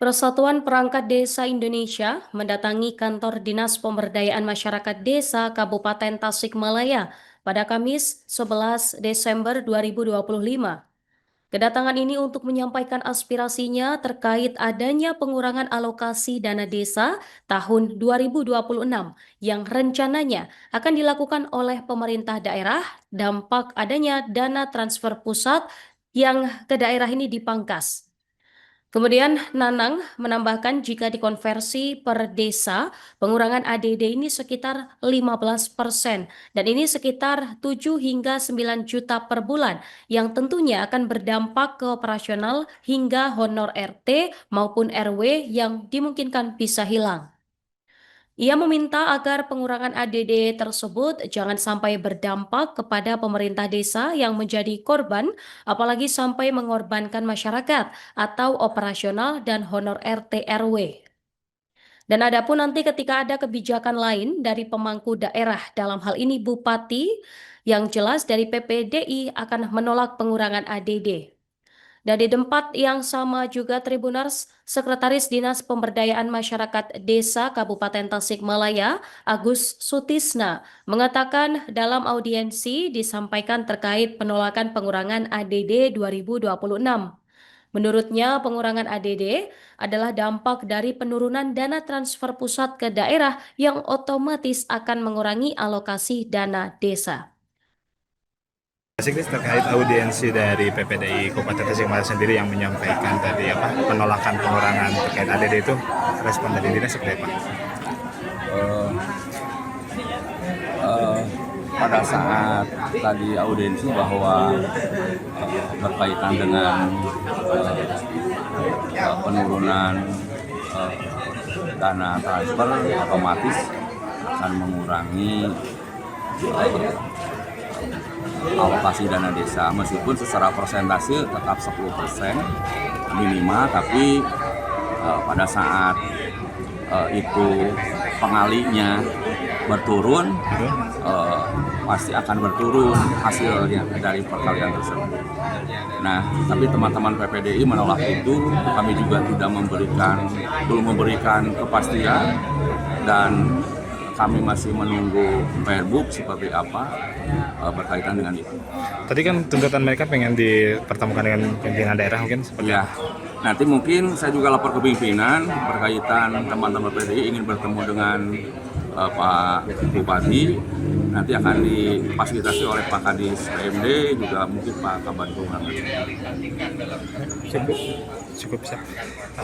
Persatuan Perangkat Desa Indonesia mendatangi kantor Dinas Pemberdayaan Masyarakat Desa Kabupaten Tasikmalaya pada Kamis 11 Desember 2025. Kedatangan ini untuk menyampaikan aspirasinya terkait adanya pengurangan alokasi dana desa tahun 2026 yang rencananya akan dilakukan oleh pemerintah daerah dampak adanya dana transfer pusat yang ke daerah ini dipangkas. Kemudian Nanang menambahkan jika dikonversi per desa, pengurangan ADD ini sekitar 15% dan ini sekitar 7 hingga 9 juta per bulan yang tentunya akan berdampak ke operasional hingga honor RT maupun RW yang dimungkinkan bisa hilang. Ia meminta agar pengurangan ADD tersebut jangan sampai berdampak kepada pemerintah desa yang menjadi korban, apalagi sampai mengorbankan masyarakat atau operasional dan honor RT RW. Dan adapun nanti ketika ada kebijakan lain dari pemangku daerah, dalam hal ini bupati, yang jelas dari PPDI akan menolak pengurangan ADD. Dan di tempat yang sama juga Tribuners, Sekretaris Dinas Pemberdayaan Masyarakat Desa Kabupaten Tasikmalaya, Agus Sutisna, mengatakan dalam audiensi disampaikan terkait penolakan pengurangan ADD 2026. Menurutnya, pengurangan ADD adalah dampak dari penurunan dana transfer pusat ke daerah yang otomatis akan mengurangi alokasi dana desa. Seklis terkait audiensi dari PPDI Kabupaten Tasikmalaya sendiri yang menyampaikan tadi penolakan pengurangan terkait ADD itu, respon dari dinas seperti apa? Pada saat tadi audiensi bahwa berkaitan dengan penurunan dana transfer otomatis akan mengurangi alokasi dana desa, meskipun secara persentase tetap 10% minimal, tapi pada saat itu pengalinya berturun, pasti akan berturun hasilnya dari perkalian tersebut. Nah, tapi teman-teman PPDI menolak itu. Kami juga belum memberikan kepastian, dan kami masih menunggu Perbup seperti apa berkaitan dengan itu. Tadi kan tuntutan mereka pengen dipertemukan dengan pimpinan daerah mungkin seperti ya. Nanti mungkin saya juga lapor ke pimpinan berkaitan teman-teman PPDI ingin bertemu dengan Pak Bupati. Nanti akan difasilitasi oleh Pak Kadis PMD, juga mungkin Pak Kaban Keuangan. Cukup siap.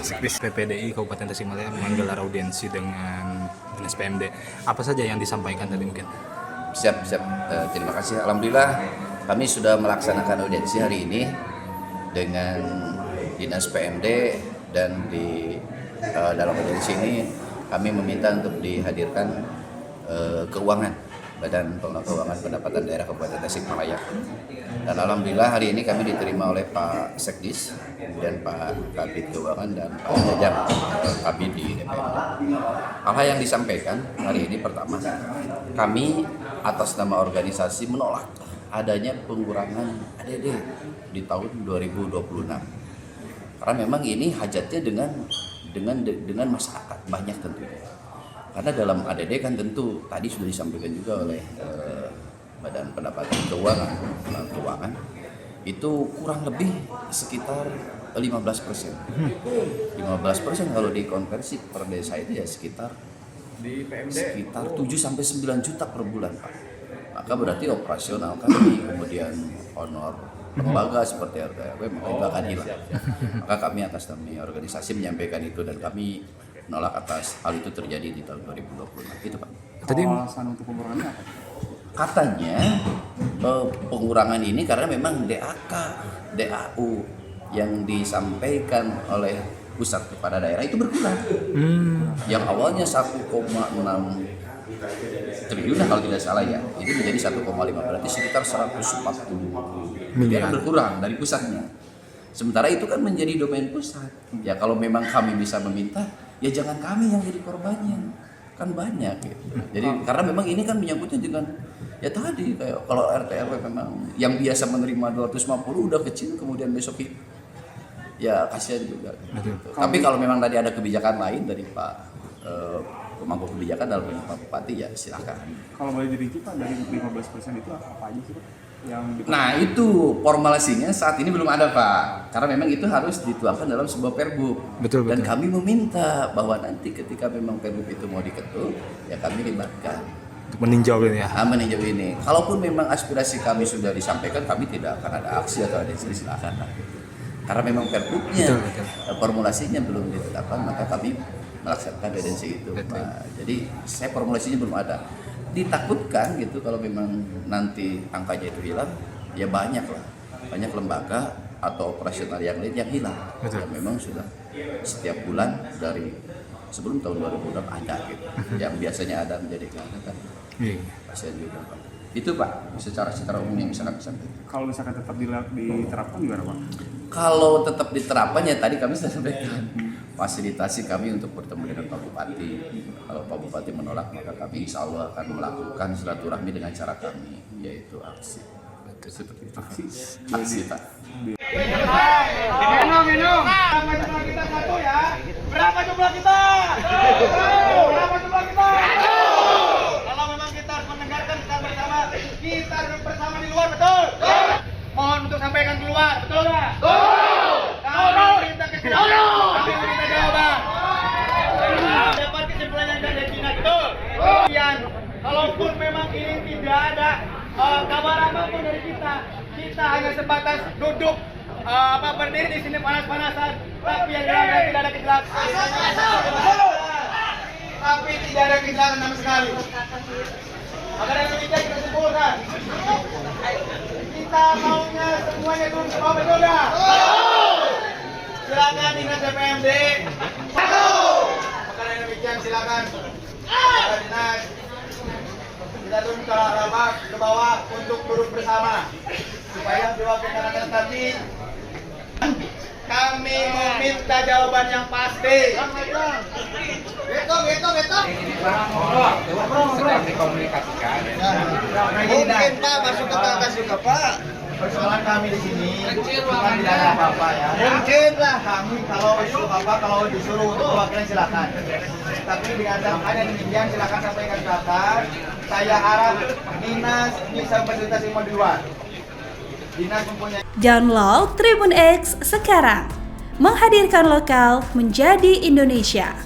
Seklis PPDI Kabupaten Tasikmalaya menggelar audiensi dengan Dinas PMD. Apa saja yang disampaikan tadi mungkin? Siap. Terima kasih. Alhamdulillah kami sudah melaksanakan audiensi hari ini dengan Dinas PMD, dan di dalam audiensi ini kami meminta untuk dihadirkan keuangan, Badan Keuangan Pendapatan Daerah Kabupaten Tasikmalaya. Dan alhamdulillah hari ini kami diterima oleh Pak Sekdis, kemudian Pak Kabid Keuangan, dan Pak Jajang Kabid di DPRD. Hal yang disampaikan hari ini, pertama, kami atas nama organisasi menolak adanya pengurangan ADD di tahun 2026. Karena memang ini hajatnya dengan masyarakat banyak tentunya. Karena dalam ADD kan tentu tadi sudah disampaikan juga oleh Badan Pendapatan Keuangan itu kurang lebih sekitar 15%. 15% kalau dikonversi per desa itu ya sekitar 7 sampai 9 juta per bulan, Pak. Maka berarti operasional kami, kemudian honor lembaga seperti RT RW itu akan hilang. Maka kami atas nama organisasi menyampaikan itu, dan kami menolak atas hal itu terjadi di tahun 2020. Itu, Pak. Tadi Alasan untuk pengurangannya apa? Katanya pengurangan ini karena memang DAU yang disampaikan oleh pusat kepada daerah itu berkurang. Yang awalnya 1,6 triliun kalau tidak salah ya, itu menjadi 1,5, berarti sekitar 140 miliar berkurang dari pusatnya. Sementara itu kan menjadi domain pusat. Ya kalau memang kami bisa meminta, ya jangan kami yang jadi korbannya, kan banyak gitu. Jadi karena memang ini kan menyangkutnya dengan ya tadi kayak kalau RT RW memang yang biasa menerima 250 udah kecil, kemudian besok ya kasihan juga. Betul. Gitu. Tapi kalau memang tadi ada kebijakan lain dari Pak pemangku kebijakan dalam Pak Bupati ya silakan. Kalau boleh dirinci Pak, dari 15% itu apa aja sih Pak? Nah itu formulasinya saat ini belum ada Pak, karena memang itu harus dituangkan dalam sebuah perbub. Betul. Dan kami meminta bahwa nanti ketika memang perbub itu mau diketuk, ya kami libatkan. Untuk meninjau ini ya. Meninjau ini. Kalaupun memang aspirasi kami sudah disampaikan, kami tidak akan ada aksi atau ada istilah silakan lah. Karena memang perbubnya, formulasinya belum ditetapkan, maka kami melaksanakan audiensi itu. Nah, jadi saya formulasinya belum ada. Ditakutkan gitu kalau memang nanti angkanya itu hilang, ya banyak lembaga atau operasional yang lain yang hilang. Yang memang sudah setiap bulan dari sebelum tahun 2006 ada gitu. Yang biasanya ada menjadi kan. Kasihan juga Pak. Itu Pak, secara umum yang bisa kami sampaikan. Kalau misalkan tetap diterapkan gimana Pak? Kalau tetap diterapkan ya tadi kami sudah sampaikan fasilitasi kami untuk bertemu dengan Pak Bupati. Kalau Pak Bupati menolak maka kami insya Allah akan melakukan silaturahmi dengan cara kami, yaitu aksi. Seperti itu. Aksi Pak. Minum. Berapa jumlah kita satu ya? Berapa jumlah kita? Berapa jumlah kita? Kalau memang kita harus mendengarkan kita harus bersama di luar, betul? Mohon untuk sampaikan keluar, betul nggak? Kalau kita minta jawaban. Dapat kesimpulan yang dari Cina, betul? Kemudian, kalaupun memang ini tidak ada kabar apapun dari kita hanya sebatas duduk berdiri di sini panas-panasan, tapi yang dalamnya tidak ada kejelasan. Tapi tidak ada kejelasan sama sekali. Maka dari demikian kita simpulkan, kita maunya semuanya turun ke bawah, betul nggak? Silakan dinas DPMD. Maka dari demikian silakan dinas kita turun ke bawah untuk duduk bersama supaya diwakilkan akan tetapi kami meminta jawaban yang pasti. Betul. Sedang dikomunikasikan. Mungkin Pak masuk ke atas juga Pak. Persoalan kami di sini bukan tidak ada apa-apa ya. Mungkin lah kami kalau disuruh untuk perwakilan silakan. Tapi ada demikian silakan sampaikan silakan. Saya harap dinas bisa fasilitasi mau di luar. Dinas mempunyai. Download Tribun X sekarang, menghadirkan lokal menjadi Indonesia.